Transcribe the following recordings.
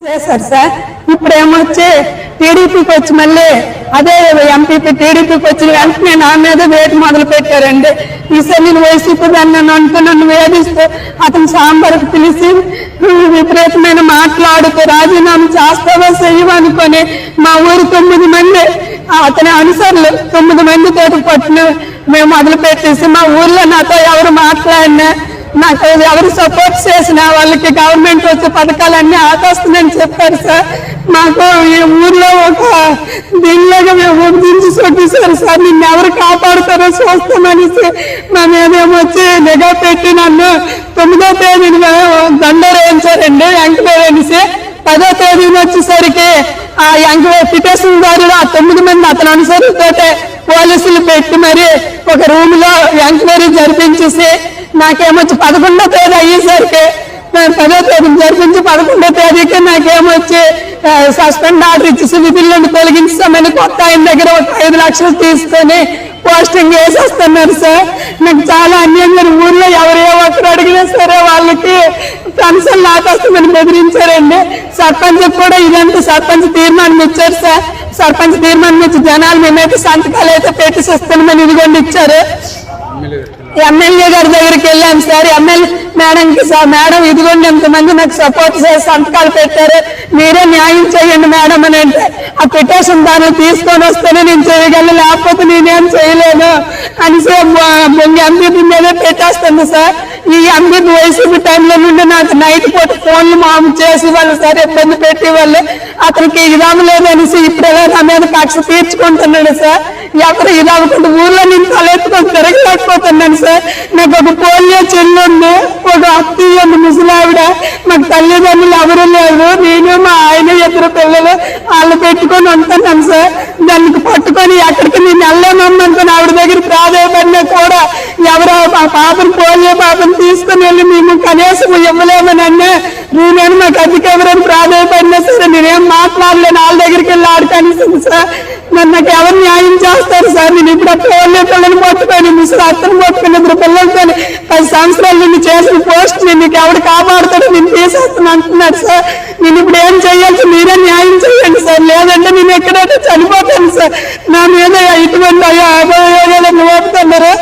చేశారు సార్. ఇప్పుడు ఏమొచ్చి టీడీపీకి వచ్చి మళ్ళీ అదే ఎంపీపీ టీడీపీకి వచ్చిన వెంటనే నా మీద వేటు మొదలు పెట్టారండి. ఈసారి నేను వైసీపీ దాన్ని నన్ను వేధిస్తూ అతను సాంబార్కి పిలిచి విపరీతమైన మాట్లాడుతూ రాజీనామా చేస్తావా చెయ్యమనుకొని మా ఊరు 9 మంది అతని అనుసరులు 9 మందితో పట్టును మేము మొదలు పెట్టేసి మా ఊర్లో నాతో ఎవరు మాట్లాడినా నాకు ఎవరు సపోర్ట్ చేసిన వాళ్ళకి గవర్నమెంట్ వచ్చే పథకాలన్నీ ఆపేస్తుందని చెప్పారు సార్. మాకు ఈ ఊర్లో ఒక దీనిలాగా మేము దించి కొట్టేశారు సార్. నిన్ను ఎవరు కాపాడుతారో చూస్తామనేసి మా మీద ఏమొచ్చి నిఘా పెట్టి నన్ను 9వ తేదీని దండోరు వేయించారండి ఎంక్వైరీ అనేసి. 10వ తేదీని వచ్చేసరికి ఆ ఎంక్వైరీ పిటిషన్ దారులు ఆ 9 మంది అతను అనుసరితో పోలీసులు పెట్టి మరి ఒక రూమ్ లో ఎంక్వైరీ జరిపించేసి నాకేమొచ్చి 11వ తేదీ అయ్యేసరికి 10వ తేదీ జరిపించి 11వ తేదీకి నాకేమొచ్చి సస్పెండ్ ఆర్డర్ ఇచ్చేసి విధులను తొలగించామని కొత్త ఆయన దగ్గర ఒక 5 లక్షలు తీసుకొని పోస్టింగ్ వేసేస్తున్నారు సార్. నాకు చాలా అన్యాయంగా ఊర్లో ఎవరు ఏ ఒక్కరు అడిగినా సరే వాళ్ళకి పెన్షన్ ఆపేస్తామని బెదిరించారండి. సర్పంచ్ కూడా ఇదంతా సర్పంచ్ తీర్మానం ఇచ్చారు సార్. సర్పంచ్ తీర్మానం ఇచ్చి జనాలు మేమైతే సంతకాలు అయితే పెట్టిస్తామని ఇదిగోండి ఇచ్చారు. ఎమ్మెల్యే గారి దగ్గరికి వెళ్ళాను సార్. ఎమ్మెల్యే మేడంకి సార్ మేడం ఇదిగోండి ఎంతమంది నాకు సపోర్ట్ చేసి సంతకాలు పెట్టారు, మీరే న్యాయం చేయండి మేడం అని అంటే ఆ పిటిషన్ దాన్ని తీసుకొని వస్తేనే నేను చేయగలను, లేకపోతే నేనేం చేయలేను అనేసి ఎంపీ మీదే పెట్టేస్తుంది సార్. ఈ ఎంపీ వైసీపీ టైంలో నుండి నాకు నైట్ పూట ఫోన్లు మాము చేసి వాళ్ళు సరే ఇబ్బంది పెట్టి వాళ్ళు అతనికి ఇదాము లేదు అనేసి ఇప్పుడేలా నా మీద కక్ష తీర్చుకుంటున్నాడు సార్. ఎవరు ఇదవ్వకుండా ఊర్లో నేను తలెత్తుకొని తిరగలేకపోతున్నాను సార్. నాకు ఒక పోలియో చెల్లి ఉంది, ఒక అత్తయ్య ఉంది ముసలావిడ, మాకు తల్లిదండ్రులు ఎవరు లేరు, నేను మా ఆయన 2 పిల్లలు వాళ్ళు పెట్టుకొని ఉంటున్నాను సార్. దానికి పట్టుకొని ఎక్కడికి నేను వెళ్ళలేమనుకుని ఆవిడ దగ్గర ప్రాధాన్యపడినా కూడా ఎవరో ఆ పాపను పోలియో పాపను తీసుకుని వెళ్ళి మేము కనీసం ఇవ్వలేమని అన్నా నేను మాకు అధిక ఎవరైనా ప్రాధాన్యపడినా సరే నేనేం మాట్లాడలేను. వాళ్ళ దగ్గరికి వెళ్ళి ఆడుకనిస్తుంది సార్. నాకు ఎవరు న్యాయం చేస్తారు సార్? నేను ఇప్పుడు పోలియో పిల్లలు పట్టుకొని ముసలి అత్తను పట్టుకుని 2 పిల్లలతో 10 సంవత్సరాలు నిన్ను చేసిన పోస్ట్ నీకు ఎవడు కాపాడుతాడో నేను తీసేస్తాను అంటున్నాడు సార్. నేను ఇప్పుడు ఏం చెయ్యాలి? మీరే న్యాయం చేయండి సార్, లేదంటే నేను ఎక్కడైతే చనిపోతాను సార్. నా మీద ఇటువంటి అభియోగాలు మోపుతున్నారు.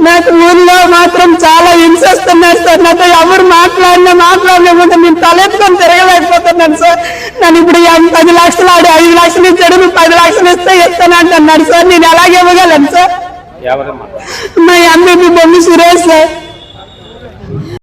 నాకు ఊర్లో మాత్రం చాలా హింసిస్తున్నారు సార్. నాతో ఎవరు మాట్లాడలేకపోతే నేను తలెత్తుకొని తిరగలేకపోతున్నాను సార్. నన్ను ఇప్పుడు 10 లక్షలు 5 లక్షలు ఇచ్చాడు, నువ్వు 10 లక్షలు ఇస్తే ఇస్తానంటున్నాడు సార్. నేను ఎలాగ ఇవ్వగలను సార్? మా ఎంపీ బొమ్మి సురేష్ సార్.